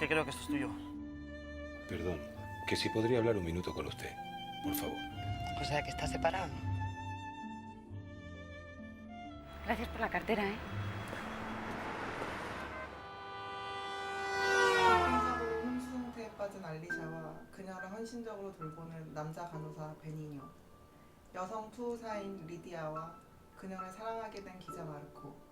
que creo que esto es tuyo. Perdón, que si podría hablar un minuto con usted, por favor. O sea, que está separado. Gracias por la cartera, ¿eh? 행사로 혼수 상태에 빠진 알리샤와 그녀를 헌신적으로 돌보는 남자 간호사 베니뇨, 여성 투우사인 리디아와 그녀를 사랑하게 된 기자 마르코.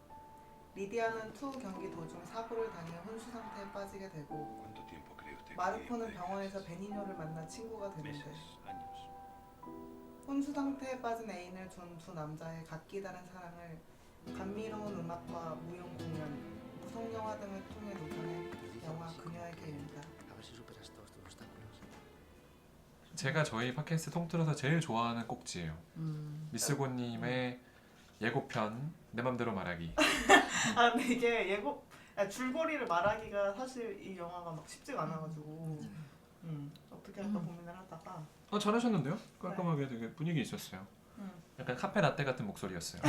리디아는 투우 경기 도중 사고를 당해 혼수 상태에 빠지게 되고 ¿Cuánto tiempo cree usted? 마르코는 병원에서 베니뇨를 만나 친구가 되는데 혼수 상태에 빠진 애인을 둔 두 남자의 각기 다른 사랑을 감미로운 음악과 무용 공연, 무성 영화 등을 통해 녹여낸 영화 그녀의 길입니다. A ver si superas todos tus obstáculos. 제가 저희 팟캐스트 통틀어서 제일 좋아하는 꼭지예요. 미스고님의 예고편 내 맘대로 말하기. 아 근데 이게 줄거리를 말하기가 사실 이 영화가 막 쉽지가 않아가지고 어떻게 할까 고민을 하다가 잘하셨는데요? 깔끔하게 되게 분위기 있었어요. 음. 약간 카페 라떼 같은 목소리였어요.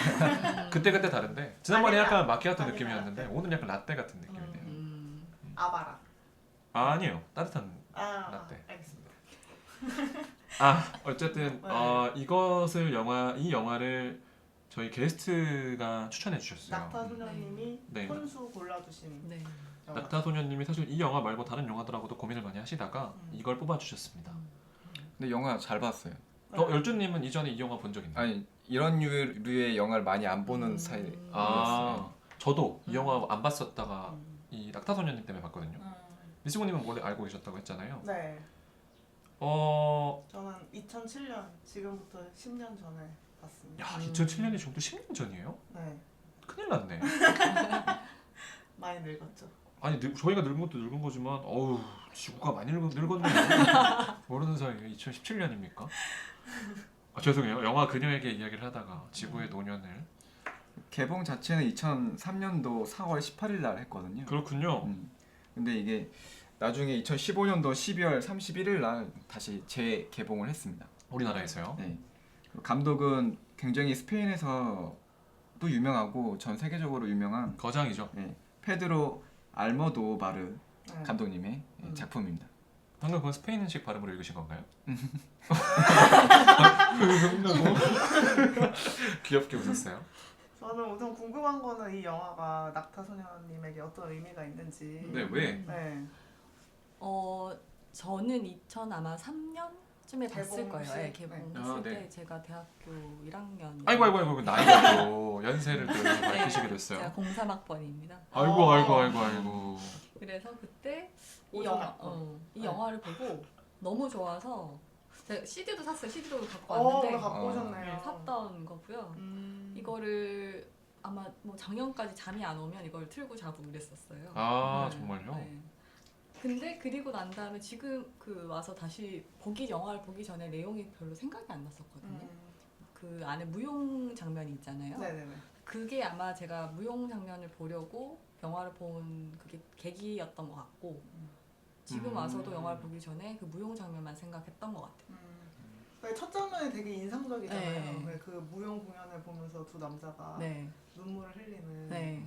그때 다른데 지난번에 아니야. 약간 마키아토 아니야. 느낌이었는데 오늘 약간 라떼 같은 느낌이네요. 아바라. 아니요, 따뜻한 아 라떼. 알겠습니다. 어쨌든 네. 이 영화를 저희 게스트가 추천해 주셨어요. 낙타 소녀님이 네. 혼수 골라주신 네. 영화. 낙타 소녀님이 사실 이 영화 말고 다른 영화들하고도 고민을 많이 하시다가 이걸 뽑아주셨습니다. 근데 영화 잘 봤어요. 열주님은 이전에 이 영화 본 적 있나요? 아니 이런 류의 영화를 많이 안 보는 스타일이었어요. 저도 이 영화 안 봤었다가 이 낙타 소녀님 때문에 봤거든요. 음. 미스고님은 원래 알고 계셨다고 했잖아요. 네. 어, 저는 2007년 지금부터 10년 전에 봤습니다. 야 2007년이 지금도 10년 전이에요? 네. 큰일 났네. 많이 늙었죠. 아니 저희가 늙은 것도 늙은 거지만 어우 지구가 많이 늙었네요. 모르는 사이에 2017년입니까? 죄송해요. 영화 그녀에게 이야기를 하다가 지구의 노년을. 개봉 자체는 2003년도 4월 18일 날 했거든요. 그렇군요. 근데 이게 나중에 2015년도 12월 31일 날 다시 재개봉을 했습니다. 우리나라에서요. 네. 감독은 굉장히 스페인에서도 유명하고 전 세계적으로 유명한 거장이죠. 페드로 알모도바르 네. 감독님의 작품입니다. 방금 그건 스페인식 발음으로 읽으신 건가요? 귀엽게 웃었어요. 저는 우선 궁금한 거는 이 영화가 낙타 소녀님에게 어떤 의미가 있는지. 네, 왜? 네. 저는 2003년쯤에 봤을 개봉 거예요. 시? 네, 개봉했을 아, 때 네. 제가 대학교 1학년. 아이고 나이가 또 연세를 또 밝히시게 됐어요. 제가 03학번입니다. 아이고. 그래서 그때 이 오전학번. 이 네. 영화를 보고 너무 좋아서 제가 CD도 샀어요. CD도 갖고 네, 왔는데 갖고 오셨네요. 샀던 거고요. 이거를 아마 뭐 작년까지 잠이 안 오면 이걸 틀고 자고 그랬었어요. 정말요? 네. 근데 그리고 난 다음에 지금 와서 다시 영화를 보기 전에 내용이 별로 생각이 안 났었거든요. 그 안에 무용 장면이 있잖아요. 네네네. 그게 아마 제가 무용 장면을 보려고 영화를 본 그게 계기였던 것 같고 지금 와서도 영화를 보기 전에 그 무용 장면만 생각했던 것 같아요. 첫 장면이 되게 인상적이잖아요. 네. 그 무용 공연을 보면서 두 남자가 네. 눈물을 흘리는. 네.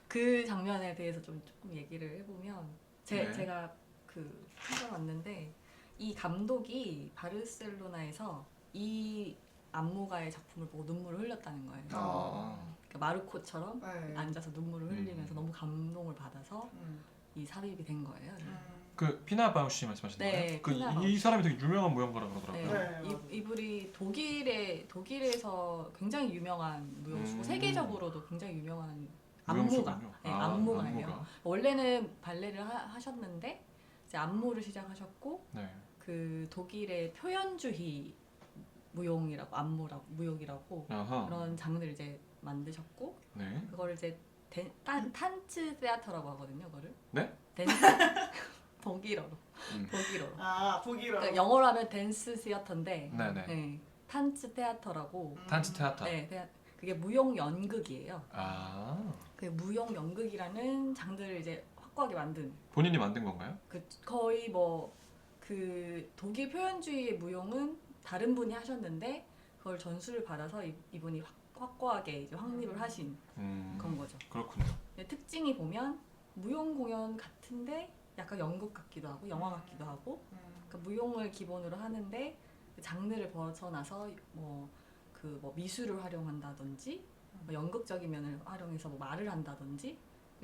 그 장면에 대해서 조금 얘기를 해보면 제가 찾아왔는데 이 감독이 바르셀로나에서 이 안무가의 작품을 보고 눈물을 흘렸다는 거예요. 그러니까 마르코처럼 네. 앉아서 눈물을 흘리면서 너무 감동을 받아서 이 삽입이 된 거예요. 그 피나 바우시 말씀하시는 네, 거예요? 피나 이 사람이 되게 유명한 무용가라 그러더라고요. 네. 이분이 독일에서 굉장히 유명한 무용수고 세계적으로도 굉장히 유명한 안무가. 무용수군요. 네, 안무가예요. 원래는 발레를 하셨는데 이제 안무를 시작하셨고 네. 그 독일의 표현주의 무용이라고 아하. 그런 장르를 이제 만드셨고 네. 그거를 이제 탄츠 세아터라고 하거든요. 그거를. 네? 댄스 독일어로. 아, 독일어. 그러니까 영어로 하면 댄스 시어터인데 네네. 네, 탄츠 테아터라고. 탄츠 테아터. 네, 그게 무용 연극이에요. 아. 그 무용 연극이라는 장르를 이제 확고하게 만든. 본인이 만든 건가요? 거의 그 독일 표현주의의 무용은 다른 분이 하셨는데 그걸 전수를 받아서 이분이 확고하게 이제 확립을 하신 건 거죠. 그렇군요. 특징이 보면 무용 공연 같은데 약간 연극 같기도 하고 영화 같기도 하고 그러니까 무용을 기본으로 하는데 그 장르를 벗어나서 뭐 미술을 활용한다든지 뭐 연극적인 면을 활용해서 뭐 말을 한다든지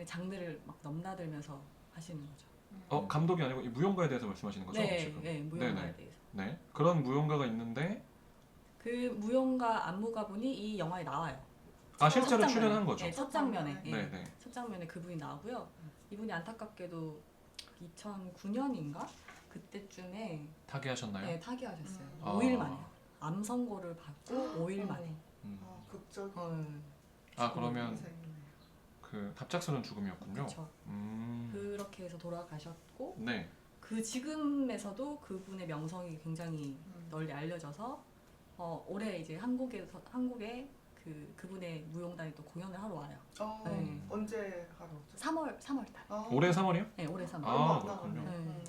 장르를 막 넘나들면서 하시는 거죠. 감독이 아니고 이 무용가에 대해서 말씀하시는 거죠? 네, 지금? 네, 무용가에 네네. 대해서. 네. 그런 무용가가 있는데 그 무용가 안무가분이 이 영화에 나와요. 실제로 첫 장면에. 출연한 거죠? 네, 첫 장면에. 예. 네네. 첫 장면에 그분이 나오고요. 이분이 안타깝게도 2009년인가 그때쯤에 타계하셨나요? 네, 타계하셨어요. 아. 5일 만에 암 선고를 받고 5일 만에. 음. 극적. 그러면 그 갑작스러운 죽음이었군요. 그렇죠. 음. 그렇게 해서 돌아가셨고 네. 그 지금에서도 그분의 명성이 굉장히 널리 알려져서 올해 이제 한국에 그분의 무용단이 또 공연을 하러 와요. 네. 언제 하러 오죠? 3월 달. 올해 3월이요? 네, 올해 3월. 아, 그렇군요. 네.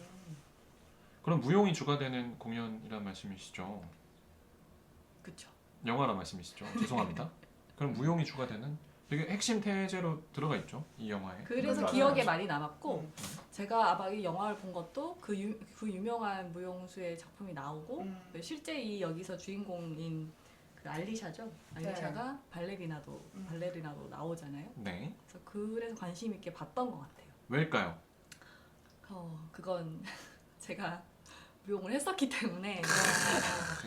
그럼 무용이 주가되는 공연이란 말씀이시죠? 그렇죠. 영화란 말씀이시죠? 죄송합니다. 그럼 무용이 주가되는 되게 핵심 태제로 들어가 있죠, 이 영화에. 그래서 맞아요. 기억에 많이 남았고 제가 아마 이 영화를 본 것도 그 유명한 무용수의 작품이 나오고 실제 이 여기서 주인공인 그 알리샤죠. 알리샤가 발레리나도 나오잖아요. 네. 그래서 관심 있게 봤던 것 같아요. 왜일까요? 그건 제가 무용을 했었기 때문에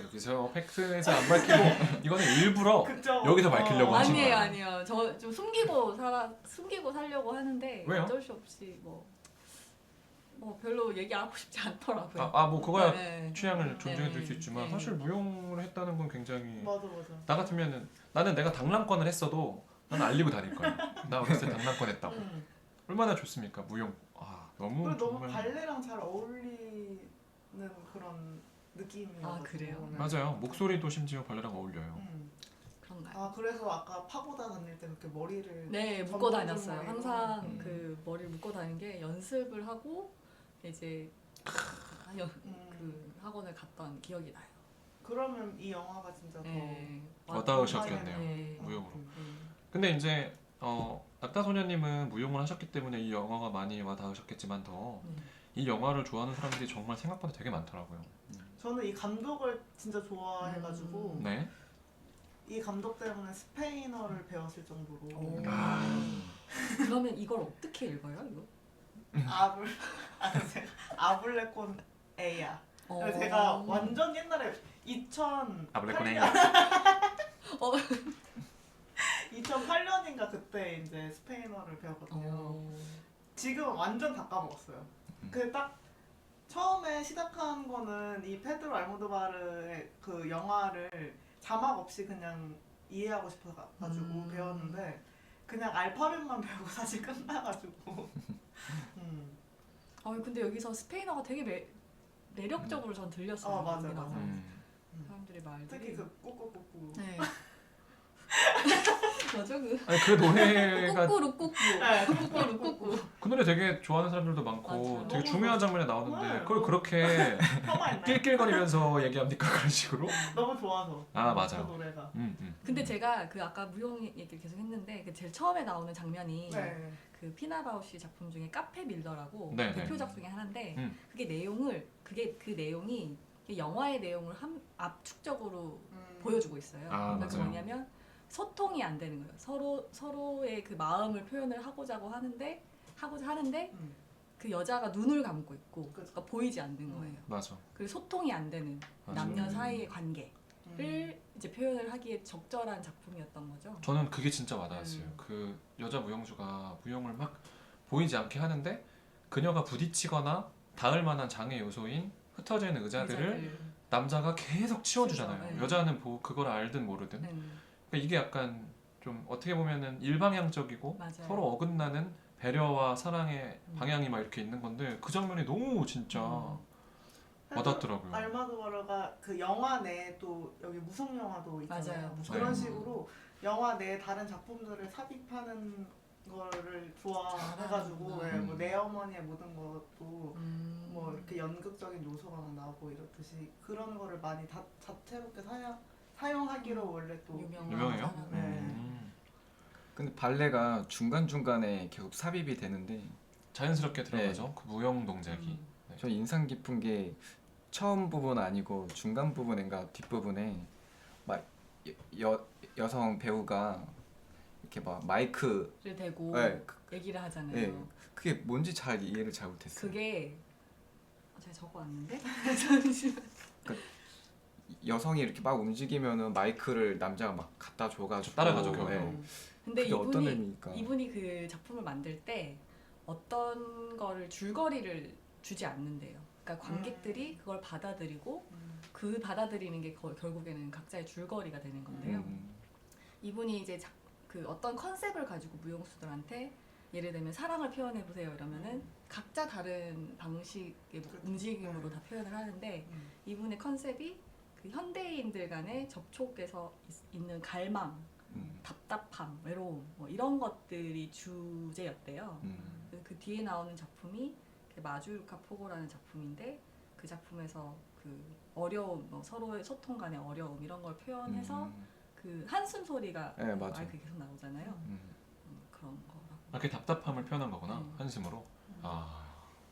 여기서 팩트에서 안 밝히고 이거는 일부러 여기서 밝히려고 하신 거예요. 아니에요. 저 좀 숨기고 살려고 하는데 왜요? 어쩔 수 없이 뭐 별로 얘기하고 싶지 않더라고요. 뭐 그거야 네. 취향을 존중해 줄 수 네. 있지만 네. 사실 무용을 했다는 건 굉장히 맞아. 나 같으면은 나는 내가 당랑권을 했어도 나는 알리고 다닐 거야. 나 어렸을 때 당랑권 했다고. 얼마나 좋습니까 무용. 너무 그리고 너무 정말 발레랑 잘 어울리는 그런 느낌이어서. 그래요? 맞아요. 목소리도 심지어 발레랑 어울려요. 그런가요? 그래서 아까 파고다 다닐 때 그렇게 머리를 네, 묶어 전문적으로 다녔어요. 해서. 항상 그 머리를 묶어 다니는 게 연습을 하고 이제 그 학원을 갔던 기억이 나요. 그러면 이 영화가 진짜 네. 와닿으셨겠네요. 네. 무용으로. 근데 이제 낙타소녀님은 무용을 하셨기 때문에 이 영화가 많이 와닿으셨겠지만 더 이 영화를 좋아하는 사람들이 정말 생각보다 되게 많더라고요. 저는 이 감독을 진짜 좋아해가지고 네. 이 감독 때문에 스페인어를 배웠을 정도로 그러면 이걸 어떻게 읽어요? 이거? 아블레콘 에야. 어. 제가 완전 옛날에 2008년 아블레코네야. 2008년인가 그때 이제 스페인어를 배웠거든요. 지금 완전 다 까먹었어요. 그 딱 처음에 시작한 거는 이 페드로 알모도바르의 그 영화를 자막 없이 그냥 이해하고 싶어가지고 배웠는데 그냥 알파벳만 배우고 사실 끝나가지고. 근데 여기서 스페인어가 되게 매력적으로 전 들렸어요. 맞아. 여기 나와서. 사람들이 말들이. 특히 그 꾸꾸꾸꾸. 네. 맞아 그 노래가 꾸꾸루꾸꾸. 꾸꾸루꾸꾸. 그 노래 되게 좋아하는 사람들도 많고 맞아요. 되게 중요한 장면에 나오는데 정말. 그걸 그렇게 혐오했네. 낄낄거리면서 얘기합니까 그런 식으로? 너무 좋아서. 맞아요. 그 노래가. 근데 제가 그 아까 무용 얘기를 계속 했는데 그 제일 처음에 나오는 장면이 네. 그 피나 바우시 작품 중에 카페 빌더라고 네, 대표작 중에 하나인데 그 그 내용이 영화의 내용을 압축적으로 보여주고 있어요. 그러니까 맞아요. 뭐냐면 소통이 안 되는 거예요. 서로의 그 마음을 표현을 하고자 하는데 그 여자가 눈을 감고 있고 그러니까 보이지 않는 거예요. 맞아. 그리고 소통이 안 되는 맞아요. 남녀 사이의 관계를 이제 표현을 하기에 적절한 작품이었던 거죠. 저는 그게 진짜 와닿았어요. 그 여자 무용주가 무용을 막 보이지 않게 하는데 그녀가 부딪히거나 닿을 만한 장애 요소인 흩어져 있는 의자들을 남자가 계속 치워주잖아요. 네. 여자는 그걸 알든 모르든. 그러니까 이게 약간 좀 어떻게 보면은 일방향적이고 맞아요. 서로 어긋나는 배려와 사랑의 방향이 막 이렇게 있는 건데 그 장면이 너무 진짜 와닿더라고요. 알모도바르가 그 영화 내에 또 여기 무성 영화도 있잖아요. 맞아요. 그런 네. 식으로 영화 내 다른 작품들을 삽입하는 거를 좋아해가지고 뭐 내 어머니의 모든 것도 뭐 이렇게 연극적인 요소가 막 나오고 이렇듯이 그런 거를 많이 다채롭게 사용하기로 원래 또 유명해요? 네. 근데 발레가 중간중간에 계속 삽입이 되는데 자연스럽게 들어가죠. 그 무용 동작이. 네. 저 인상 깊은 게 처음 부분 아니고 중간 부분인가 뒷부분에 막 여성 배우가 이렇게 막 마이크 를 대고 네, 얘기를 하잖아요. 네, 그게 뭔지 잘 이해를 잘 못했어요. 그게 제가 적어왔는데 잠시만. 여성이 이렇게 막 움직이면은 마이크를 남자가 막 갖다 줘가지고 따라가죠, 결국. 근데 그게 어떤 이분이 의미입니까? 이분이 그 작품을 만들 때 어떤 거를 줄거리를 주지 않는데요. 그러니까 관객들이 그걸 받아들이고 그 받아들이는 게 결국에는 각자의 줄거리가 되는 건데요. 이분이 이제 그 어떤 컨셉을 가지고 무용수들한테 예를 들면 사랑을 표현해 보세요 이러면은 각자 다른 방식의 움직임으로 다 표현을 하는데 이분의 컨셉이 그 현대인들 간의 접촉에서 있는 갈망, 답답함, 외로움 뭐 이런 것들이 주제였대요. 그 뒤에 나오는 작품이 마주르카 포고라는 작품인데 그 작품에서 그 어려움, 뭐 서로의 소통 간의 어려움 이런 걸 표현해서 그 한숨 소리가 네, 맞아. 마이크에 계속 나오잖아요. 그런 거라고. 아, 그게 답답함을 표현한 거구나. 한숨으로. 아,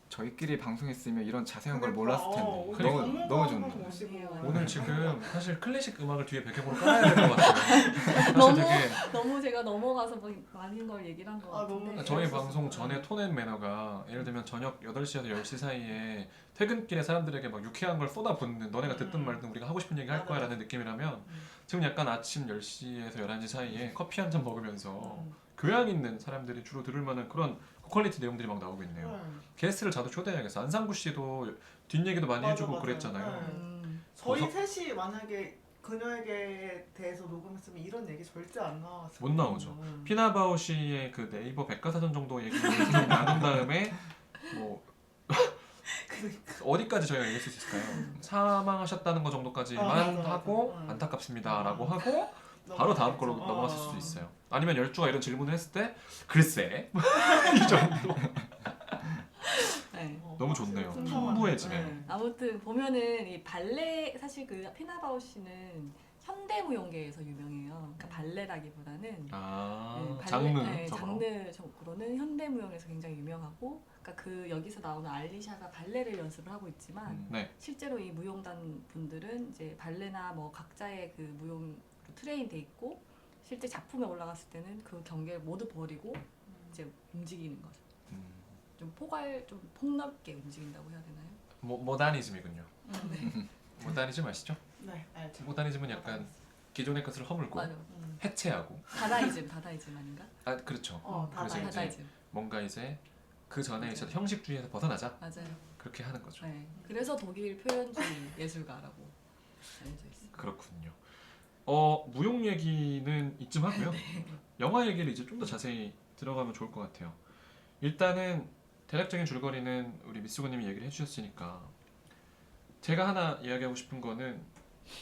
저희끼리 방송했으면 이런 자세한 걸 그러니까, 몰랐을 텐데 그러니까. 너무 좋네. 좋네요. 오늘 지금 사실 클래식 음악을 뒤에 배경으로 깔아야 될 것 같아요. 사실 너무 되게 너무 제가 넘어가서 뭐 많은 걸 얘기를 한 것 아, 너무 같은데 저희 재밌었어요. 방송 전에 톤앤 매너가 예를 들면 저녁 8시에서 10시 사이에 퇴근길에 사람들에게 막 유쾌한 걸 쏟아붓는 너네가 듣든 말든 우리가 하고 싶은 얘기 할 거야 라는 느낌이라면 지금 약간 아침 10시에서 11시 사이에 커피 한 잔 먹으면서 교양 있는 사람들이 주로 들을 만한 그런 퀄리티 내용들이 막 나오고 있네요. 게스트를 자주 초대해야겠어. 안상구 씨도 뒷얘기도 많이 맞아, 해주고 맞아요. 그랬잖아요. 네. 저희 보석- 셋이 만약에 그녀에게 대해서 녹음했으면 이런 얘기 절대 안 나왔을 못 나오죠. 피나바오 씨의 그 네이버 백과사전 정도 얘기를 나눈 다음에 뭐 그러니까. 어디까지 저희가 얘기할 수 있을까요? 사망하셨다는 거 정도까지만 맞아. 하고 응. 안타깝습니다라고 하고 바로 다음 걸로 넘어갔을 수도 있어요. 아니면 열주가 이런 질문을 했을 때 글쎄 이 정도. 네. 너무 좋네요. 음. 풍부해지네요. 네. 아무튼 보면은 이 발레 사실 그 피나바오 씨는 현대 무용계에서 유명해요. 그러니까 발레라기보다는 아, 발레, 장르 적으로. 장르적으로는 현대 무용에서 굉장히 유명하고, 그러니까 그 여기서 나오는 알리샤가 발레를 연습을 하고 있지만 네. 실제로 이 무용단 분들은 이제 발레나 뭐 각자의 그 무용으로 트레인돼 있고 실제 작품에 올라갔을 때는 그 경계를 모두 버리고 이제 움직이는 거죠. 좀 좀 폭넓게 움직인다고 해야 되나요? 모더니즘이군요. 네. 모더니즘 아시죠? 네, 알죠. 모더니즘은 약간 기존의 것을 허물고 맞아. 해체하고 다다이즘 아닌가? 아 그렇죠. 그래서 이제 다다이즘. 뭔가 이제 그 전에 있었던 형식주의에서 벗어나자 맞아요. 그렇게 하는 거죠. 네. 그래서 독일 표현주의 예술가라고 알려져 있어요. 그렇군요. 무용 얘기는 이쯤 하고요. 영화 얘기를 이제 좀 더 자세히 들어가면 좋을 것 같아요. 일단은 대략적인 줄거리는 우리 미스고님이 얘기를 해주셨으니까 제가 하나 이야기하고 싶은 거는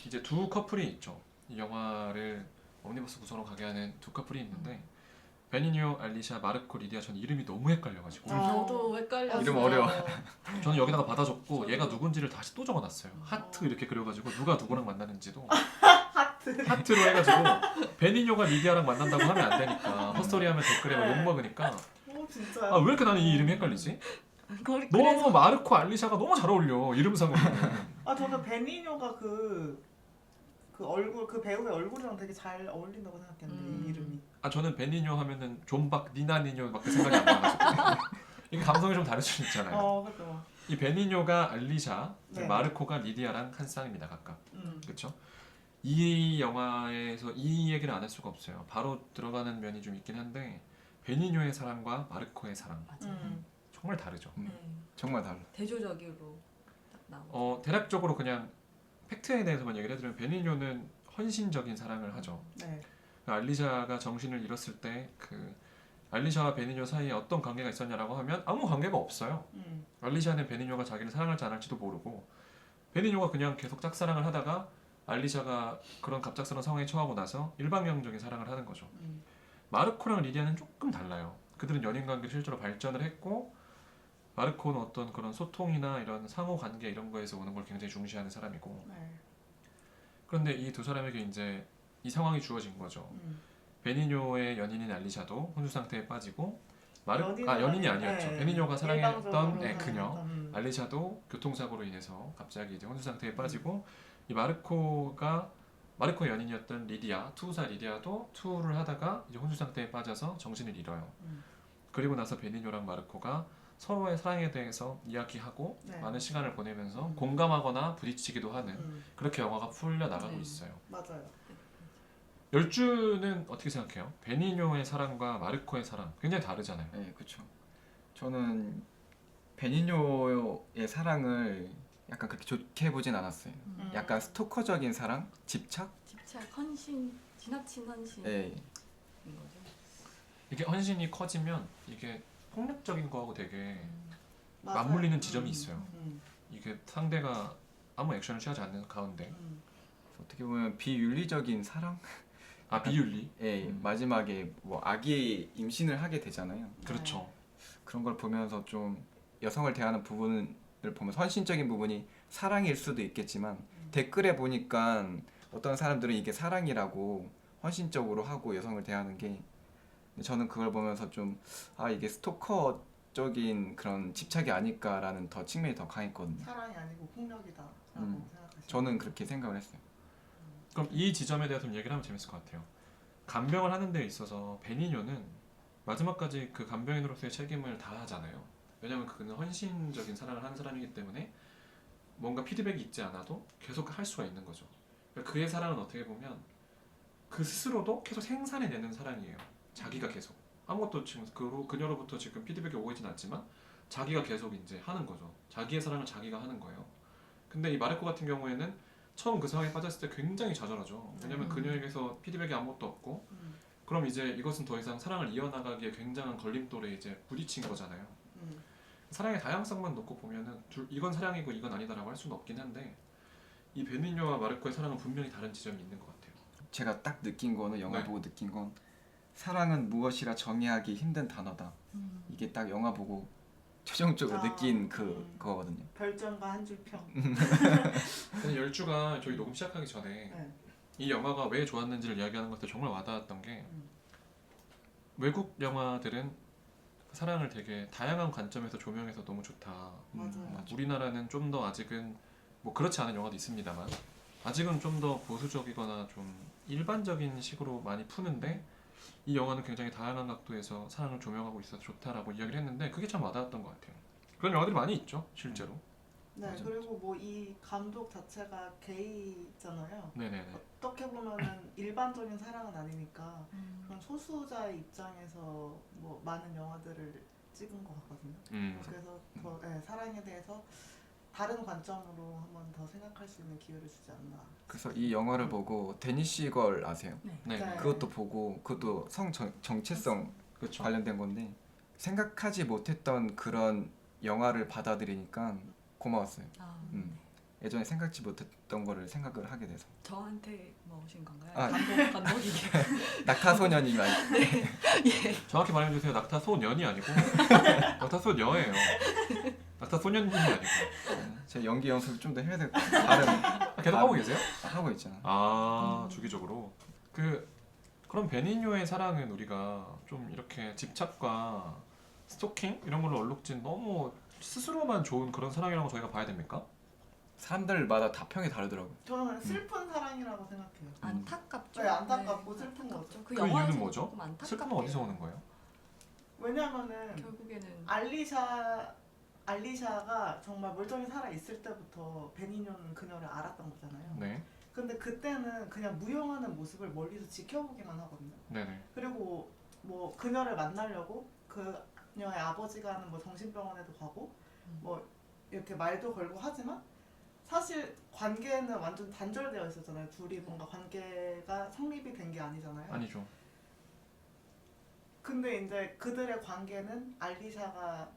이제 두 커플이 있죠. 이 영화를 옴니버스 구성으로 가게 하는 두 커플이 있는데 베니뇨, 알리샤, 마르코, 리디아. 전 이름이 너무 헷갈려가지고 저도 헷갈려. 이름 어려워. 저는 여기다가 받아줬고 얘가 누군지를 다시 또 적어놨어요. 하트 이렇게 그려가지고 누가 누구랑 만나는지도 하트로 해가지고 베니뇨가 리디아랑 만난다고 하면 안 되니까 헛소리 하면 댓글에 막 욕먹으니까 진짜요? 아 왜 이렇게 나는 이 이름이 헷갈리지? 너무 마르코, 알리샤가 너무 잘 어울려 이름상으로. 저는 베니뇨가 그 얼굴 그 배우의 얼굴이랑 되게 잘 어울린다고 생각했는데 이 이름이. 아 저는 베니뇨 하면은 존박, 니나니뇨 밖에 생각이 안 나가지고 이게 감성이 좀 다를 수 있잖아요. 그렇죠. 이 베니뇨가 알리샤, 네. 마르코가 리디아랑 한 쌍입니다 각각. 음. 그렇죠? 이 영화에서 이 얘기를 안 할 수가 없어요. 바로 들어가는 면이 좀 있긴 한데 베니뇨의 사랑과 마르코의 사랑 맞아요. 정말 다르죠. 네. 정말 달라. 대조적으로 딱 나오죠. 대략적으로 그냥 팩트에 대해서만 얘기를 해드리면 베니뇨는 헌신적인 사랑을 하죠. 네. 알리샤가 정신을 잃었을 때 그 알리샤와 베니뇨 사이에 어떤 관계가 있었냐라고 하면 아무 관계가 없어요. 알리샤는 베니뇨가 자기를 사랑할지 안 할지도 모르고 베니뇨가 그냥 계속 짝사랑을 하다가 알리샤가 그런 갑작스러운 상황에 처하고 나서 일방향적인 사랑을 하는 거죠. 마르코랑 리디아는 조금 달라요. 그들은 연인관계를 실제로 발전을 했고 마르코는 어떤 그런 소통이나 이런 상호관계 이런 거에서 오는 걸 굉장히 중시하는 사람이고 네. 그런데 이 두 사람에게 이제 이 상황이 주어진 거죠. 베니뇨의 연인인 알리샤도 혼수 상태에 빠지고 연인이 아니었죠. 네. 베니뇨가 사랑했던 일방적으로 그녀 사랑했던, 알리샤도 교통사고로 인해서 갑자기 이제 혼수 상태에 빠지고 이 마르코의 연인이었던 리디아 투우사 리디아도 투우를 하다가 이제 혼수 상태에 빠져서 정신을 잃어요. 그리고 나서 베니뇨랑 마르코가 서로의 사랑에 대해서 이야기하고 네. 많은 시간을 보내면서 공감하거나 부딪히기도 하는 그렇게 영화가 풀려 나가고 네. 있어요. 맞아요. 열주는 어떻게 생각해요? 베니뇨의 사랑과 마르코의 사랑 굉장히 다르잖아요. 네, 그렇죠. 저는 베니뇨의 사랑을 약간 그렇게 좋게 보진 않았어요. 약간 스토커적인 사랑, 집착. 헌신, 지나친 헌신. 네, 인 거죠. 이게 헌신이 커지면 이게 폭력적인 거하고 되게 맞아요. 맞물리는 지점이 있어요. 음. 이게 상대가 아무 액션을 취하지 않는 가운데 어떻게 보면 비윤리적인 사랑. 비윤리. 예, 마지막에 뭐 아기 임신을 하게 되잖아요. 그렇죠. 그런 걸 보면서 좀 여성을 대하는 부분을 보면서 헌신적인 부분이 사랑일 수도 있겠지만 댓글에 보니까 어떤 사람들은 이게 사랑이라고 헌신적으로 하고 여성을 대하는 게 저는 그걸 보면서 좀 이게 스토커적인 그런 집착이 아닐까라는 더 측면이 더 강했거든요. 사랑이 아니고 폭력이다라고 생각하시죠? 저는 그렇게 생각을 했어요. 그럼 이 지점에 대해서 좀 얘기를 하면 재밌을 것 같아요. 간병을 하는 데 있어서 베니뇨는 마지막까지 그 간병인으로서의 책임을 다하잖아요. 왜냐하면 그는 헌신적인 사랑을 하는 사람이기 때문에 뭔가 피드백이 있지 않아도 계속 할 수가 있는 거죠. 그러니까 그의 사랑은 어떻게 보면 그 스스로도 계속 생산해내는 사랑이에요. 자기가 계속 아무것도 지금 그녀로부터 지금 피드백이 오고 있진 않지만 자기가 계속 이제 하는 거죠. 자기의 사랑을 자기가 하는 거예요. 근데 이 마르코 같은 경우에는 처음 그 상황에 빠졌을 때 굉장히 좌절하죠. 왜냐면 그녀에게서 피드백이 아무것도 없고 그럼 이제 이것은 더 이상 사랑을 이어나가기에 굉장한 걸림돌에 이제 부딪힌 거잖아요. 사랑의 다양성만 놓고 보면은 이건 사랑이고 이건 아니다라고 할 수는 없긴 한데 이 베니뇨와 마르코의 사랑은 분명히 다른 지점이 있는 것 같아요. 제가 딱 느낀 거는 영화 네. 보고 느낀 건 사랑은 무엇이라 정의하기 힘든 단어다. 이게 딱 영화 보고 최종적으로 느낀 그거거든요. 별점과 한 줄 평. 근데 열주가 저희 녹음 시작하기 전에 네. 이 영화가 왜 좋았는지를 이야기하는 것도 정말 와닿았던 게 외국 영화들은 사랑을 되게 다양한 관점에서 조명해서 너무 좋다. 맞아요. 우리나라는 좀 더 아직은 뭐 그렇지 않은 영화도 있습니다만 아직은 좀 더 보수적이거나 좀 일반적인 식으로 많이 푸는데 이 영화는 굉장히 다양한 각도에서 사랑을 조명하고 있어서 좋다라고 이야기를 했는데 그게 참 와닿았던 것 같아요. 그런 영화들이 많이 있죠, 실제로. 네, 맞아. 그리고 뭐 이 감독 자체가 게이잖아요. 네네네. 어떻게 보면은 일반적인 사랑은 아니니까 그런 소수자의 입장에서 뭐 많은 영화들을 찍은 것 같거든요. 그래서 더 사랑에 대해서 다른 관점으로 한번 더 생각할 수 있는 기회를 주지 않나. 그래서 이 영화를 보고 데니 시걸 아세요? 네. 네. 네. 그것도 보고 그것도 정체성 그렇죠. 관련된 건데 생각하지 못했던 그런 영화를 받아들이니까 고마웠어요. 예전에 생각지 못했던 거를 생각을 하게 돼서 저한테 먹으신 건가요? 아. 감독이. 낙타소년이 말 정확히 말해주세요. 낙타소년이 아니고 낙타소녀예요. 낙타소년님이 아니고. 제 연기 연습을 좀 더 해야 될 것 같아요. 계속 하고 계세요? 하고 있잖아. 주기적으로. 그럼 베니뇨의 사랑은 우리가 좀 이렇게 집착과 스토킹 이런 걸로 얼룩진 너무 스스로만 좋은 그런 사랑이라고 저희가 봐야 됩니까? 사람들마다 다 평이 다르더라고요. 저는 슬픈 사랑이라고 생각해요. 안타깝죠. 네, 안타깝고 슬픈 안타깝죠. 거죠. 그 그 영화에서 이유는 뭐죠? 조금 안타깝게 슬픔은 어디서 오는 거예요? 왜냐면은 결국에는 알리샤가 정말 멀쩡히 살아 있을 때부터 베니뇨는 그녀를 알았던 거잖아요. 네. 근데 그때는 그냥 무용하는 모습을 멀리서 지켜보기만 하거든요. 네네. 그리고 뭐 그녀를 만나려고 그녀의 아버지가 하는 뭐 정신병원에도 가고 뭐 이렇게 말도 걸고 하지만 사실 관계는 완전 단절되어 있었잖아요. 둘이 뭔가 관계가 성립이 된 게 아니잖아요. 아니죠. 근데 이제 그들의 관계는 알리샤가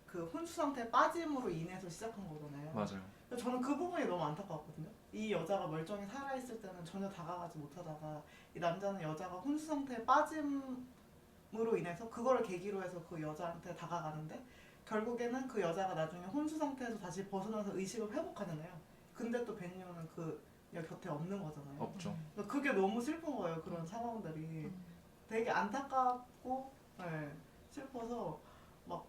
그 혼수 상태에 빠짐으로 인해서 시작한 거잖아요. 맞아요. 저는 그 부분이 너무 안타까웠거든요. 이 여자가 멀쩡히 살아있을 때는 전혀 다가가지 못하다가 이 남자는 여자가 혼수 상태에 빠짐으로 인해서 그거를 계기로 해서 그 여자한테 다가가는데 결국에는 그 여자가 나중에 혼수 상태에서 다시 벗어나서 의식을 회복하잖아요. 근데 또 베니뇨는 그 곁에 없는 거잖아요. 없죠. 그게 너무 슬픈 거예요. 그런 상황들이 되게 안타깝고 슬퍼서 막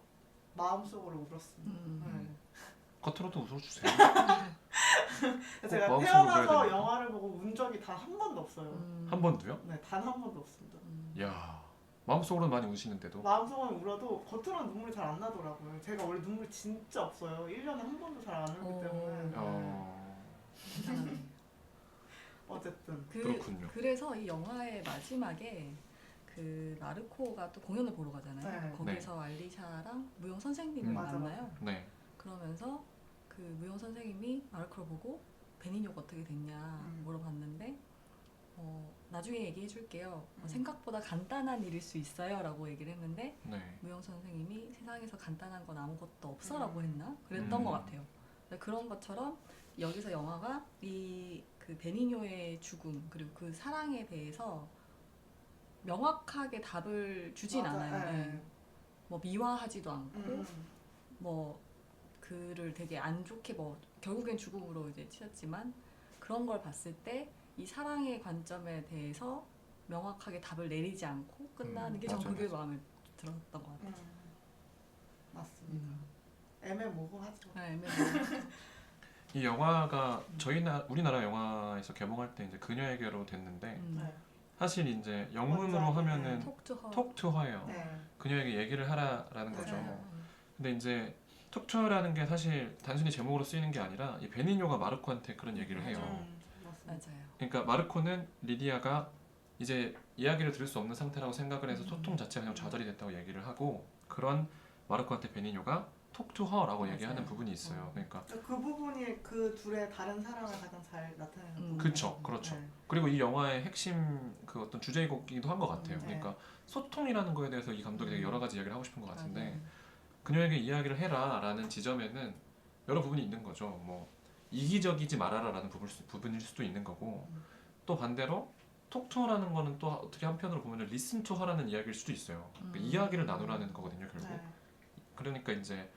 마음속으로 울었습니다. 겉으로도 웃어주세요. 네. 제가 마음속으로 태어나서 울어야 되니까. 영화를 보고 운 적이 단 한 번도 없어요. 한 번도요? 네, 단 한 번도 없습니다. 야 마음속으로는 많이 우시는데도. 마음속으로 울어도 겉으로는 눈물이 잘 안 나더라고요. 제가 원래 눈물이 진짜 없어요. 1년에 한 번도 잘 안 울기 때문에. 대단하네. 어쨌든. 그렇군요. 그래서 이 영화의 마지막에 그 마르코가 또 공연을 보러 가잖아요. 네. 거기서 알리샤랑 무용 선생님을 맞아, 만나요. 네. 그러면서 그 무용 선생님이 마르코를 보고 베니뇨가 어떻게 됐냐 물어봤는데 나중에 얘기해 줄게요. 생각보다 간단한 일일 수 있어요 라고 얘기를 했는데 네. 무용 선생님이 세상에서 간단한 건 아무것도 없어 라고 했나? 그랬던 것 같아요. 그런 것처럼 여기서 영화가 이 그 베니뇨의 죽음 그리고 그 사랑에 대해서 명확하게 답을 주진 맞아, 않아요. 네. 네. 뭐 미화하지도 않고 뭐 그를 되게 안 좋게 뭐 결국엔 죽음으로 이제 치렀지만 그런 걸 봤을 때 이 사랑의 관점에 대해서 명확하게 답을 내리지 않고 끝나는 게 전 맞아, 그게 맞아. 마음에 들었던 것 같아요. 맞습니다. 애매모호하죠. 네, 애매해요. 이 영화가 우리나라 영화에서 개봉할 때 이제 그녀에게로 됐는데 네. 사실 이제 영문으로 원작이, 하면은 톡투허. 톡투허예요. 네. 그녀에게 얘기를 하라라는 네. 거죠. 근데 이제 톡투허라는 게 사실 단순히 제목으로 쓰이는 게 아니라 이 베니뇨가 마르코한테 그런 얘기를 해요. 맞습니다. 맞아요. 그러니까 마르코는 리디아가 이제 이야기를 들을 수 없는 상태라고 생각을 해서 소통 자체가 그냥 좌절이 됐다고 얘기를 하고 그런 마르코한테 베니뇨가 톡투허라고 맞아요. 얘기하는 부분이 있어요. 그러니까 그 부분이 그 둘의 다른 사랑을 가장 잘 나타내는 부분. 그쵸, 그렇죠. 네. 그리고 이 영화의 핵심 그 어떤 주제곡이기도 한 것 같아요. 네. 그러니까 소통이라는 거에 대해서 이 감독이 되게 여러 가지 이야기를 하고 싶은 것 같은데 맞아요. 그녀에게 이야기를 해라라는 지점에는 여러 부분이 있는 거죠. 뭐 이기적이지 말아라라는 부분일 수도 있는 거고 또 반대로 톡투어라는 거는 또 어떻게 한편으로 보면 리슨 투어라는 이야기일 수도 있어요. 그러니까 이야기를 나누라는 거거든요, 결국. 네. 그러니까 이제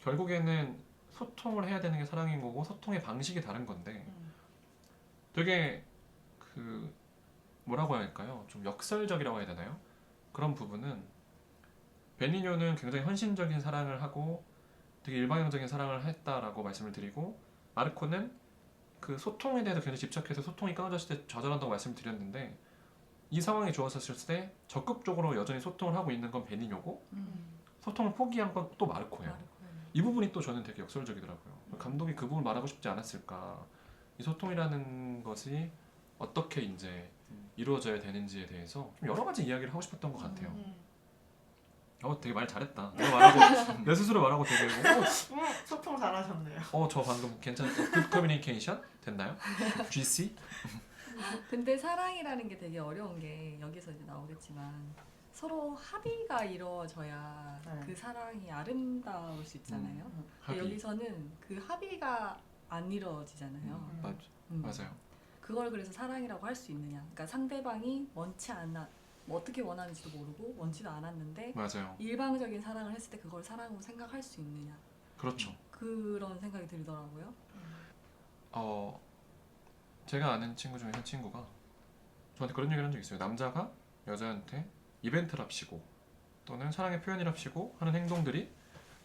결국에는 소통을 해야 되는 게 사랑인 거고 소통의 방식이 다른 건데 되게 그 뭐라고 해야 할까요? 좀 역설적이라고 해야 되나요? 그런 부분은 베니뇨는 굉장히 헌신적인 사랑을 하고 되게 일방적인 사랑을 했다라고 말씀을 드리고 마르코는 그 소통에 대해서 굉장히 집착해서 소통이 끊어졌을 때 좌절한다고 말씀을 드렸는데 이 상황이 주어졌을 때 적극적으로 여전히 소통을 하고 있는 건 베니뇨고 소통을 포기한 건 또 마르코예요. 이 부분이 또 저는 되게 역설적이더라고요. 감독이 그 부분을 말하고 싶지 않았을까. 이 소통이라는 것이 어떻게 이제 이루어져야 되는지에 대해서 좀 여러 가지 이야기를 하고 싶었던 것 같아요. 되게 말 잘했다. 내가 말하고 내 스스로 말하고 되게 소통 잘하셨네요. 저 방금 괜찮았어. 굿 커뮤니케이션 됐나요? GC? 근데 사랑이라는 게 되게 어려운 게 여기서 이제 나오겠지만 서로 합의가 이루어져야 네. 그 사랑이 아름다울 수 있잖아요. 근데 합의. 여기서는 그 합의가 안 이루어지잖아요. 맞아요. 그걸 그래서 사랑이라고 할 수 있느냐. 그러니까 상대방이 원치 않아 뭐 어떻게 원하는지도 모르고 원치도 않았는데 맞아요. 일방적인 사랑을 했을 때 그걸 사랑으로 생각할 수 있느냐. 그렇죠. 그런 생각이 들더라고요. 제가 아는 친구 중에 한 친구가 저한테 그런 얘기를 한 적이 있어요. 남자가 여자한테 이벤트랍시고 또는 사랑의 표현이랍시고 하는 행동들이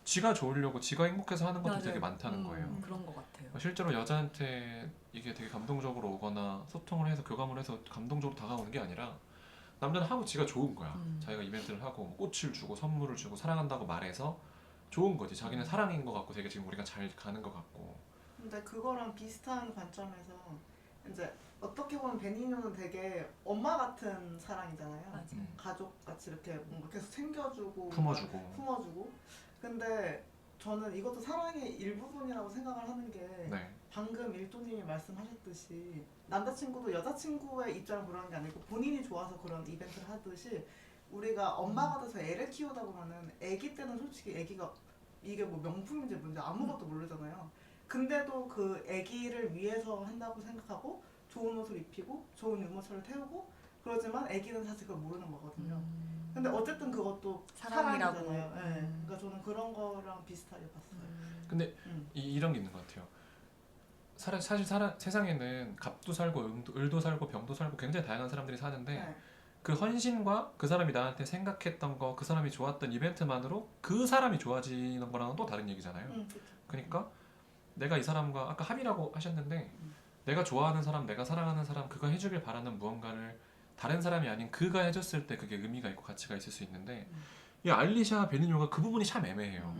지가 좋으려고 지가 행복해서 하는 것도 맞아요. 되게 많다는 거예요. 그런 것 같아요. 실제로 여자한테 이게 되게 감동적으로 오거나 소통을 해서 교감을 해서 감동적으로 다가오는 게 아니라 남자는 하고 지가 좋은 거야. 자기가 이벤트를 하고 뭐 꽃을 주고 선물을 주고 사랑한다고 말해서 좋은 거지. 자기는 사랑인 것 같고 되게 지금 우리가 잘 가는 것 같고. 근데 그거랑 비슷한 관점에서 이제 어떻게 보면 베니뇨는 되게 엄마 같은 사랑이잖아요. 맞아. 가족같이 이렇게 뭔가 계속 챙겨주고 품어주고. 근데 저는 이것도 사랑의 일부분이라고 생각을 하는 게 네. 방금 일도님이 말씀하셨듯이 남자친구도 여자친구의 입장을 그러는 게 아니고 본인이 좋아서 그런 이벤트를 하듯이 우리가 엄마가 돼서 애를 키우다 보면은 애기 때는 솔직히 애기가 이게 뭐 명품인지 뭔지 아무것도 모르잖아요. 근데도 그 애기를 위해서 한다고 생각하고 좋은 옷을 입히고 좋은 유모차를 태우고 그러지만 애기는 사실 그걸 모르는 거거든요. 근데 어쨌든 그것도 사랑이라고. 사랑이잖아요. 네. 그러니까 저는 그런 거랑 비슷하게 봤어요. 근데 이런 게 있는 것 같아요. 사실 세상에는 갑도 살고 을도 살고 병도 살고 굉장히 다양한 사람들이 사는데 네. 그 헌신과 그 사람이 나한테 생각했던 거, 그 사람이 좋았던 이벤트만으로 그 사람이 좋아지는 거랑은 또 다른 얘기잖아요. 그쵸. 그러니까 내가 이 사람과 아까 합의라고 하셨는데 내가 좋아하는 사람, 내가 사랑하는 사람, 그가 해주길 바라는 무언가를 다른 사람이 아닌 그가 해줬을 때 그게 의미가 있고 가치가 있을 수 있는데 이 알리샤 베니뇨가 그 부분이 참 애매해요.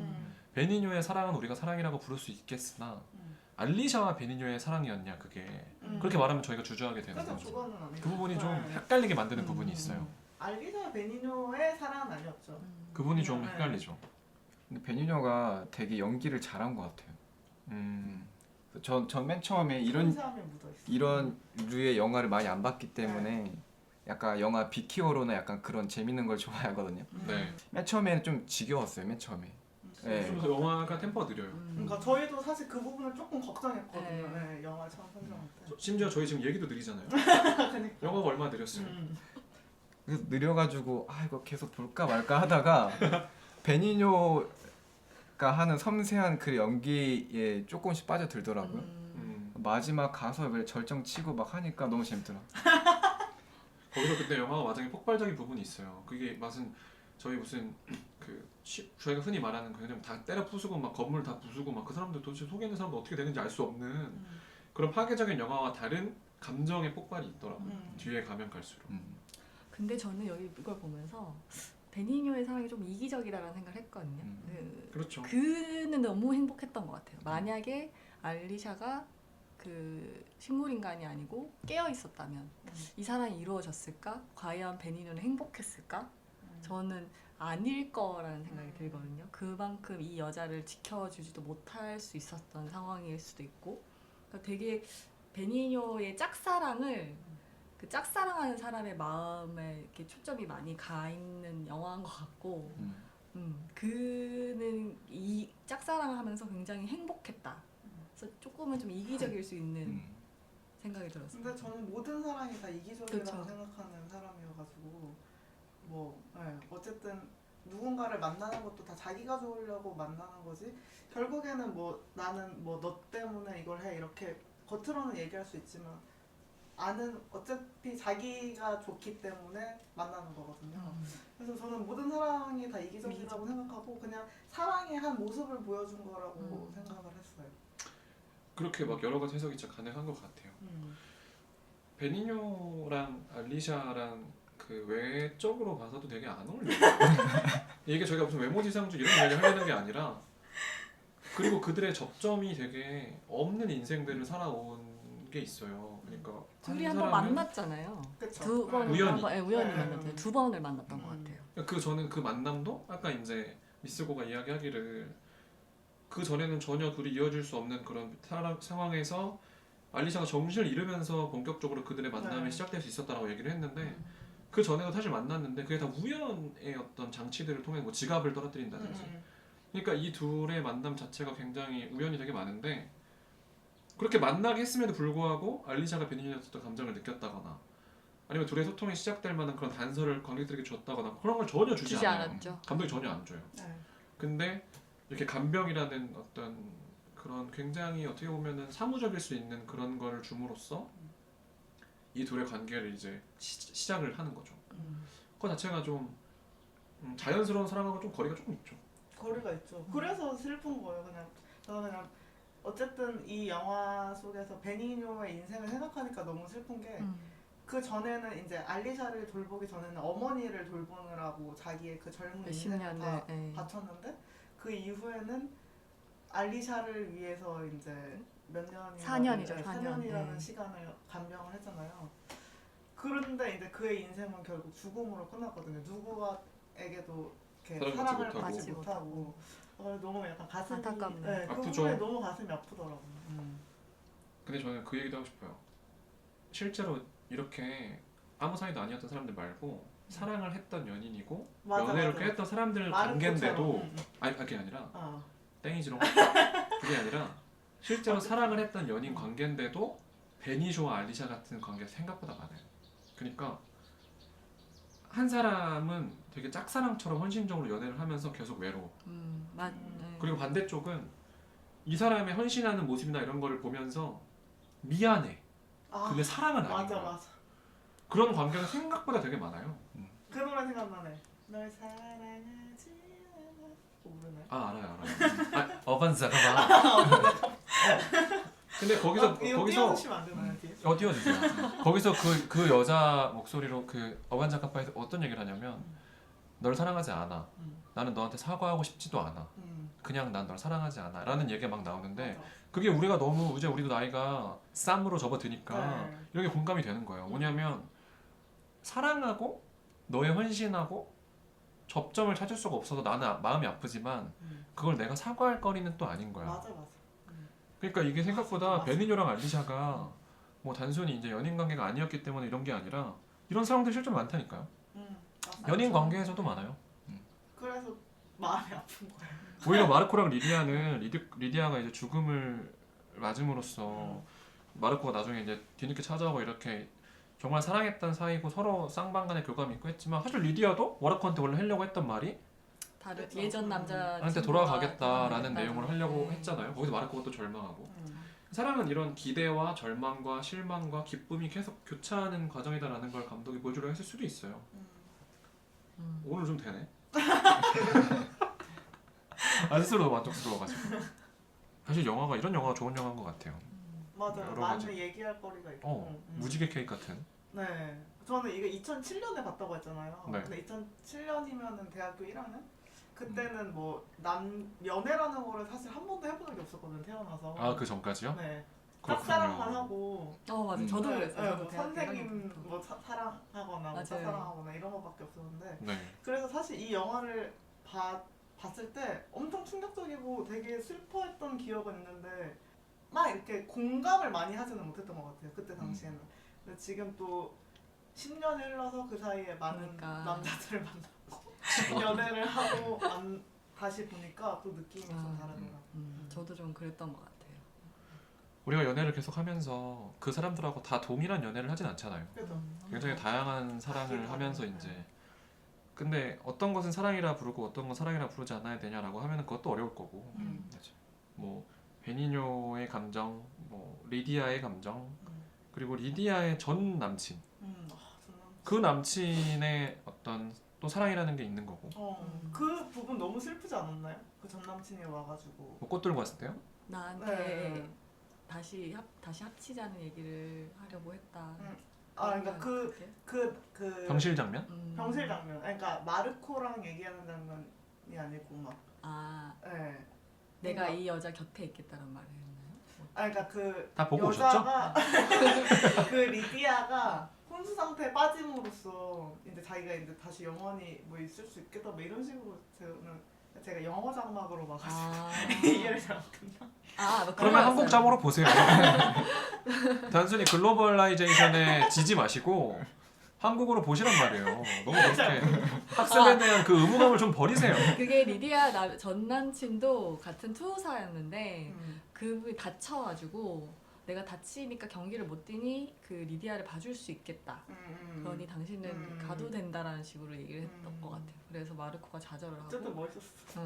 베니뇨의 사랑은 우리가 사랑이라고 부를 수 있겠으나 알리샤와 베니뇨의 사랑이었냐 그게 그렇게 말하면 저희가 주저하게 되는 그래서 거죠. 그거는 아니죠. 그 부분이 좀 네. 헷갈리게 만드는 부분이 있어요. 알리샤 베니뇨의 사랑은 아니었죠. 그 부분이 좀 네. 헷갈리죠. 근데 베니뇨가 되게 연기를 잘한 것 같아요. 전 맨 처음에 섬세함이 묻어있어. 이런 류의 영화를 많이 안 봤기 때문에 약간 영화 비키오로나 약간 그런 재밌는 걸 좋아하거든요. 네. 맨 처음에는 좀 지겨웠어요. 맨 처음에. 네. 그래서 영화가 템포가 느려요. 그러니까 저희도 사실 그 부분을 조금 걱정했거든요. 네. 네, 영화 처음 선정할 때. 심지어 저희 지금 얘기도 느리잖아요. 그러니까. 영화가 얼마나 느렸어요. 그래서 느려가지고 아 이거 계속 볼까 말까 하다가 베니뇨가 하는 섬세한 그 연기에 조금씩 빠져들더라고요. 마지막 가서 왜 절정치고 막 하니까 너무 재밌더라. 거기서 근데 영화가 마지막에 폭발적인 부분이 있어요. 그게 무슨 저희 무슨 저희가 흔히 말하는 그냥 다 때려 부수고 막 건물 다 부수고 막 그 사람들 도대체 속에 있는 사람들 어떻게 되는지 알 수 없는 그런 파괴적인 영화와 다른 감정의 폭발이 있더라고요. 뒤에 가면 갈수록. 근데 저는 여기 이걸 보면서 베니뇨의 사랑이 좀 이기적이다라는 생각을 했거든요. 그렇죠. 그는 너무 행복했던 것 같아요. 만약에 알리샤가 그 식물인간이 아니고 깨어 있었다면 이 사랑이 이루어졌을까? 과연 베니뇨는 행복했을까? 저는 아닐 거라는 생각이 들거든요. 그만큼 이 여자를 지켜주지도 못할 수 있었던 상황일 수도 있고, 그러니까 되게 베니뇨의 짝사랑을 그 짝사랑하는 사람의 마음에 이렇게 초점이 많이 가 있는 영화인 것 같고, 그는 이 짝사랑을 하면서 굉장히 행복했다. 그래서 조금은 좀 이기적일 수 있는 생각이 들었어요. 근데 저는 모든 사랑이 다 이기적이라고 그쵸. 생각하는 사람이어가지고 어쨌든 누군가를 만나는 것도 다 자기가 좋으려고 만나는 거지. 결국에는 나는 너 때문에 이걸 해 이렇게 겉으로는 얘기할 수 있지만 어차피 자기가 좋기 때문에 만나는 거거든요. 그래서 저는 모든 사랑이 다 이기적이라고 생각하고 그냥 사랑의 한 모습을 보여준 거라고 생각을 했어요. 그렇게 막 여러 가지 해석이 진짜 가능한 것 같아요. 베니뇨랑 알리샤랑 그 외적으로 봐서도 되게 안 어울려요. 이게 저희가 무슨 외모지상주 이런 이야기 하려는 게 아니라 그리고 그들의 접점이 되게 없는 인생들을 살아온 게 있어요. 그러니까 둘이 한 한번 사람은 만났잖아요. 그쵸? 두 번, 우연히. 우연히 만났어요. 두 번을 만났던 것 같아요. 저는 그 만남도 아까 이제 미스고가 이야기하기를 그 전에는 전혀 둘이 이어질 수 없는 그런 상황에서 알리샤가 정신을 잃으면서 본격적으로 그들의 만남이 시작될 수 있었다라고 얘기를 했는데 그 전에도 사실 만났는데 그게 다 우연의 어떤 장치들을 통해 뭐 지갑을 떨어뜨린다든지 그러니까 이 둘의 만남 자체가 굉장히 우연이 되게 많은데 그렇게 만나게 했음에도 불구하고 알리샤가 베니뇨한테 어떤 감정을 느꼈다거나 아니면 둘의 소통이 시작될 만한 그런 단서를 관객들에게 줬다거나 그런 걸 전혀 주지 않아요. 않았죠. 감독이 전혀 안 줘요. 근데 이렇게 간병이라는 어떤 그런 굉장히 어떻게 보면은 사무적일 수 있는 그런 거를 줌으로써 이 둘의 관계를 이제 시작을 하는 거죠. 그거 자체가 좀 자연스러운 사랑하고 좀 거리가 조금 있죠. 거리가 있죠. 그래서 슬픈 거예요. 저는 그냥 어쨌든 이 영화 속에서 베니뇨의 인생을 생각하니까 너무 슬픈 게 그 전에는 이제 알리샤를 돌보기 전에는 어머니를 돌보느라고 자기의 그 젊은 인생을 다 바쳤는데 그 이후에는 알리샤를 위해서 이제 몇 년이나 4년이라는 시간을 간병을 했잖아요. 그런데 이제 그의 인생은 결국 죽음으로 끝났거든요. 누구에게도 이렇게 사랑을 받지 못하고 너무 약간 가슴이 안타깝네. 그 아프죠. 부분에 너무 가슴이 아프더라고요. 근데 저는 그 얘기도 하고 싶어요. 실제로 이렇게 아무 사이도 아니었던 사람들 말고 사랑을 했던 연인이고 연애를 꽤 했던 사람들 관계인데도 아니 그게 아니라 땡이지롱 그게 아니라 실제로 사랑을 했던 연인 관계인데도 베니쇼와 알리샤 같은 관계가 생각보다 많아요. 그러니까 한 사람은 되게 짝사랑처럼 헌신적으로 연애를 하면서 계속 외로워. 그리고 반대쪽은 이 사람의 헌신하는 모습이나 이런 거를 보면서 미안해. 근데 사랑은 아닌 거야. 맞아. 그런 관계가 생각보다 되게 많아요. 그 노래 생각나네. 널 사랑하지 않아. 모르나요? 아 알아요. 어반자가 막. 근데 거기서 이거 띄워주시면 안 되나요, 뒤에? 띄워주세요. 거기서 그 여자 목소리로 그 어반자카파에서 어떤 얘기를 하냐면 널 사랑하지 않아. 나는 너한테 사과하고 싶지도 않아. 그냥 난 널 사랑하지 않아. 라는 얘기가 막 나오는데 맞아. 그게 우리가 너무 이제 우리도 나이가 쌈으로 접어드니까 네. 이렇게 공감이 되는 거예요. 뭐냐면 사랑하고 너에 헌신하고 접점을 찾을 수가 없어서 나는 마음이 아프지만 그걸 내가 사과할 거리는 또 아닌 거야. 맞아. 그러니까 이게 생각보다 맞아. 베니뇨랑 알리샤가 뭐 단순히 이제 연인 관계가 아니었기 때문에 이런 게 아니라 이런 상황들이 실제로 많다니까요. 맞아. 연인 관계에서도 많아요. 그래서 마음이 아픈 거야. 오히려 마르코랑 리디아는 리디아가 이제 죽음을 맞음으로써 마르코가 나중에 이제 뒤늦게 찾아오고 이렇게 정말 사랑했던 사이고 서로 쌍방간의 교감이 있고 했지만 사실 리디아도 마르코한테 원래 하려고 했던 말이 다른 그쵸. 예전 남자 나한테 친구와 돌아가겠다라는 돌아가겠다. 내용을 하려고 했잖아요. 거기서 마르코가 또 절망하고 사랑은 이런 기대와 절망과 실망과 기쁨이 계속 교차하는 과정이다라는 걸 감독이 보여주려 했을 수도 있어요. 오늘 좀 되네. 스스로 만족스러워가지고 사실 영화가 이런 영화가 좋은 영화인 것 같아요. 맞아. 여러 많은 가지. 얘기할 거리가 있고. 무지개 케이크 같은. 네. 저는 이거 2007년에 봤다고 했잖아요. 네. 근데 2007년이면은 대학교 1학년? 그때는 뭐 연애라는 거를 사실 한 번도 해본 적이 없었거든요. 태어나서. 아 그 전까지요? 네. 그렇군요. 짝사랑만 하고. 맞아. 저도 네, 그랬어요. 네, 저도 뭐 대학교 선생님 1학년부터. 뭐 사랑하거나 뭐 맞아요. 짝사랑하거나 이런 거밖에 없었는데. 네. 그래서 사실 이 영화를 봤을 때 엄청 충격적이고 되게 슬퍼했던 기억은 있는데 막 이렇게 공감을 많이 하지는 못했던 것 같아요. 그때 당시에는. 근데 지금 또 10년이 흘러서 그 사이에 많은 그러니까. 남자들을 만나고 연애를 하고 다시 보니까 또 느낌이 좀 다르더라고요. 저도 좀 그랬던 것 같아요. 우리가 연애를 계속하면서 그 사람들하고 다 동일한 연애를 하진 않잖아요. 그죠? 굉장히 다양한 사랑을 하면서 이제 근데 어떤 것은 사랑이라 부르고 어떤 건 사랑이라 부르지 않아야 되냐라고 하면은 그것도 어려울 거고 뭐 베니뇨의 감정, 뭐 리디아의 감정 그리고 리디아의 전 남친 그 남친의 어떤 또 사랑이라는 게 있는 거고 그 부분 너무 슬프지 않았나요? 그 전 남친이 와가지고 뭐 꽃 들고 왔을 때요? 나한테 네. 다시 합치자는 얘기를 하려고 했다. 그러니까 병실 장면? 병실 장면. 그러니까 마르코랑 얘기하는 장면이 아니고 막. 네. 내가 이 여자 곁에 있겠다는 말을 했나요? 그러니까 다 보고 여자가 그 리디아가 혼수 상태에 빠짐으로써 이제 자기가 이제 다시 영원히 뭐 있을 수 있겠다 뭐 이런 식으로 제가 영어 장막으로 막가지고 이해를 잘 못했나? 그러면 한국 자막으로 보세요. 단순히 글로벌라이제이션에 지지 마시고 한국어로 보시란 말이에요. 너무 그렇게 학습에 대한 그 의무감을 좀 버리세요. 그게 리디아 전 남친도 같은 투사였는데 그분이 다쳐가지고 내가 다치니까 경기를 못 뛰니 그 리디아를 봐줄 수 있겠다. 그러니 당신은 가도 된다라는 식으로 얘기를 했던 것 같아요. 그래서 마르코가 좌절을 하고. 어쨌든 멋있었어.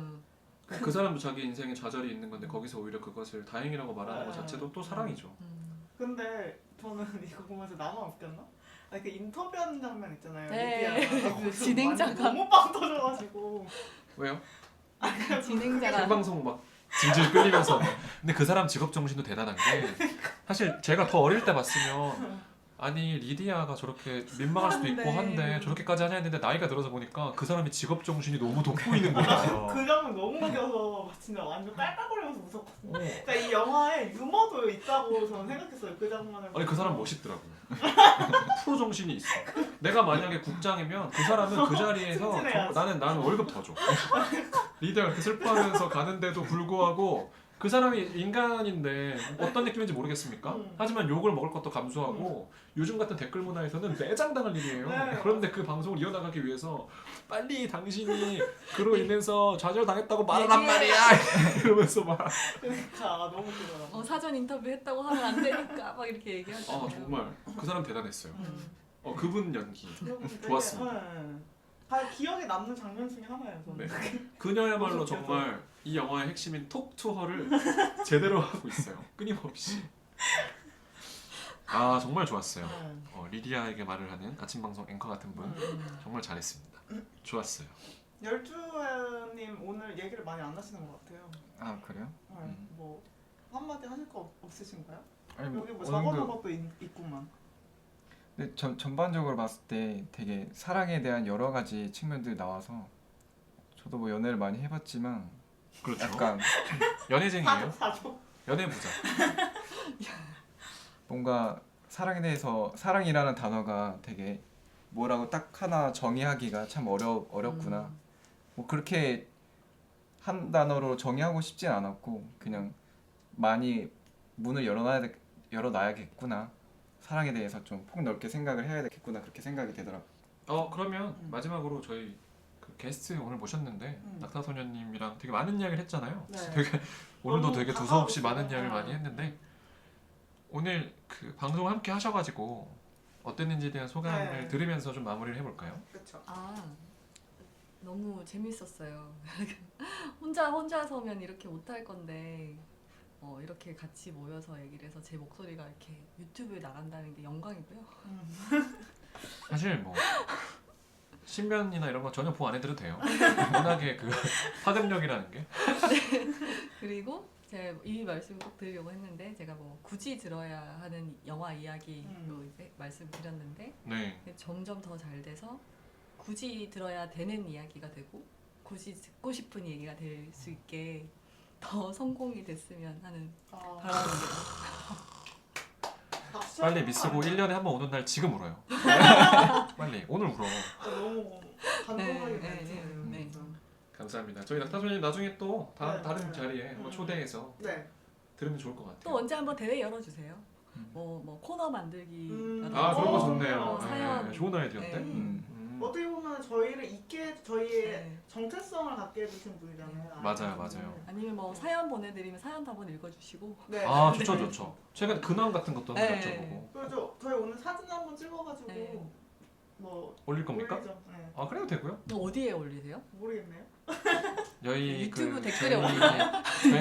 그 사람도 자기 인생에 좌절이 있는 건데 거기서 오히려 그것을 다행이라고 말하는 것 자체도 또 사랑이죠. 근데 저는 이거 보면서 나만 웃겼나? 그 인터뷰하는 장면 있잖아요. 네. 리디아가. 그 진행자가 너무 빵 터져가지고. 왜요? 진행자가 생방송 막 질질 끌리면서 근데 그 사람 직업 정신도 대단한 게 사실 제가 더 어릴 때 봤으면 아니 리디아가 저렇게 민망할 수도 있고 한데 저렇게까지 하냐 했는데 나이가 들어서 보니까 그 사람이 직업 정신이 너무 돋보이는 거예요. 그 장면 너무 웃겨서 진짜 완전 깔깔거리면서 웃었거든요. 그러니까 이 영화에 유머도 있다고 저는 생각했어요. 그 장면을. 아니 그 사람 멋있더라고요. 프로 정신이 있어. 내가 만약에 국장이면 그 사람은 그 자리에서 나는 월급 더 줘. 리디아가 그렇게 슬퍼하면서 가는데도 불구하고 그 사람이 인간인데 어떤 느낌인지 모르겠습니까? 하지만 욕을 먹을 것도 감수하고 요즘 같은 댓글 문화에서는 매장당할 일이에요. 네. 그런데 그 방송을 이어나가기 위해서 빨리 당신이 그로 인해서 좌절당했다고 말하란 말이야 이러면서 막 그러니까 너무 웃기더라고요. 사전 인터뷰 했다고 하면 안 되니까 막 이렇게 얘기하잖아요. 정말 그 사람 대단했어요. 그분 연기 되게, 좋았습니다. 다 기억에 남는 장면 중에 하나예요. 저는. 네. 그녀야말로 정말 이 영화의 핵심인 톡 투 허를 제대로 하고 있어요. 끊임없이. 아 정말 좋았어요. 네. 리디아에게 말을 하는 아침 방송 앵커 같은 분 정말 잘했습니다. 좋았어요. 열주님 오늘 얘기를 많이 안 하시는 것 같아요. 아 그래요? 뭐 한마디 하실 거 없으신가요? 아니 여기 뭐 오늘 적어놓은 것도 있구만. 근데 전반적으로 봤을 때 되게 사랑에 대한 여러 가지 측면들이 나와서 저도 뭐 연애를 많이 해봤지만 그렇죠. 약간 연애쟁이에요. 사조. 연애부자. 뭔가 사랑에 대해서 사랑이라는 단어가 되게 뭐라고 딱 하나 정의하기가 참 어렵구나. 뭐 그렇게 한 단어로 정의하고 싶진 않았고 그냥 많이 문을 열어놔야겠구나. 사랑에 대해서 좀 폭넓게 생각을 해야 되겠구나 그렇게 생각이 되더라고요. 그러면 마지막으로 저희 그 게스트 오늘 모셨는데 낙타소년님이랑 되게 많은 이야기를 했잖아요. 네. 되게 오늘도 너무 되게 두서없이 가까웠어요. 많은 이야기를 많이 했는데 오늘 그 방송을 함께 하셔가지고 어땠는지에 대한 소감을 네. 들으면서 좀 마무리를 해볼까요? 그렇죠. 너무 재밌었어요. 혼자 서면 이렇게 못할 건데 이렇게 같이 모여서 얘기를 해서 제 목소리가 이렇게 유튜브에 나간다는 게 영광이고요. 사실 뭐 신변이나 이런 거 전혀 보호 안 해드려도 돼요. 워낙에 그 파급력이라는 게. 그리고 제가 이 말씀을 꼭 드리려고 했는데 제가 뭐 굳이 들어야 하는 영화 이야기로 이제 말씀드렸는데 네. 점점 더 잘 돼서 굳이 들어야 되는 이야기가 되고 굳이 듣고 싶은 얘기가 될 수 있게 더 성공이 됐으면 하는 바람입니다. 빨리 미쓰고 1년에 한 번 오는 날 지금 울어요. 빨리 오늘 울어. 너무 감동적인 네, 멘트네요. 네. 진짜. 감사합니다. 저희 낙타소년님 나중에 또 네, 다른 네. 자리에 한번 초대해서 네. 들으면 좋을 것 같아요. 또 언제 한번 대회 열어주세요. 뭐 코너 만들기. 아 그런 거 좋네요. 어, 사연. 네, 좋은 아이디어인데. 네. 어떻게 보면 저희를 있게 저희의 네. 정체성을 갖게 해주신 분이잖아요. 맞아요. 아니면 뭐 사연 보내드리면 사연도 한번 읽어주시고. 네. 아 좋죠. 최근 근황 같은 것도 한번 네. 여쭤보고 그렇죠. 저희 오늘 사진 한번 찍어가지고 네. 뭐 올릴 겁니까? 올리죠. 네. 아 그래도 되고요. 어디에 올리세요? 모르겠네요. 저희 유튜브 그 댓글에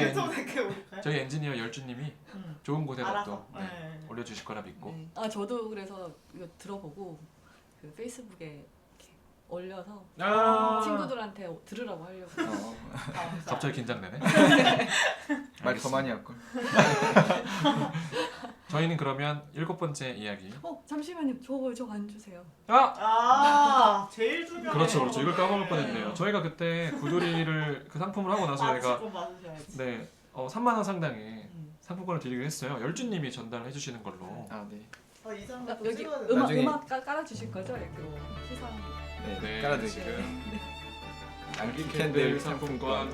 유튜브 댓글 올릴까요? 저희 엔지니어 열주님이 음. 좋은 곳에다 알아서. 또 네. 올려주실 거라 믿고. 네. 저도 그래서 이거 들어보고 그 페이스북에 이렇게 올려서 친구들한테 들으라고 하려고. 갑자기 긴장되네. 말 더 많이 할걸. 저희는 그러면 7번째 이야기. 잠시만요. 저거 안 주세요. 제일 중요한 그렇죠. 이걸 까먹을 뻔했네요. 저희가 그때 구조리를 그 상품을 하고 나서 저희가 맞으셔야지. 네 3만 원 상당의 상품권을 드리기로 했어요. 열주님이 전달해 주시는 걸로. 아 네. 이 장면 또 여기 찍어야 돼. 나중에- 음악 깔아주실 거죠? 이렇게 시상. 네. 깔아드릴게요. 지금 안기 캔들 캔들 상품권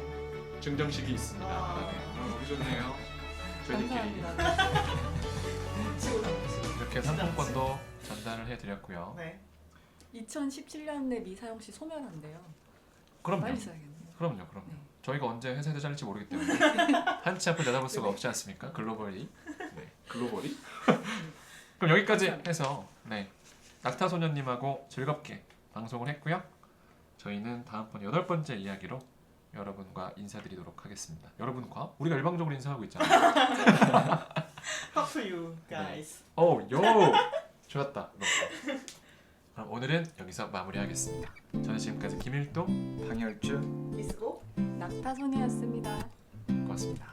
증정식이 있습니다. 와. 네. 너무 좋네요. 저희끼리 감사합니다. 이렇게 상품권도 전달을 해드렸고요. 네. 2017년에 미사영 씨 소멸한대요. 그럼요. 빨리 써야겠네요. 그럼요. 네. 저희가 언제 회사에서 잘릴지 모르기 때문에 한치 앞을 내다볼 수가 없지 않습니까? 글로벌이. 네. 글로벌이? 그럼 여기까지 해서 네 낙타소년님하고 즐겁게 방송을 했고요. 저희는 다음번 8번째 이야기로 여러분과 인사드리도록 하겠습니다. 여러분과? 우리가 일방적으로 인사하고 있잖아요. Talk to you guys. 요! 좋았다. 그럼 오늘은 여기서 마무리하겠습니다. 저는 지금까지 김일동 방열주 이스고 낙타소녀였습니다. 고맙습니다.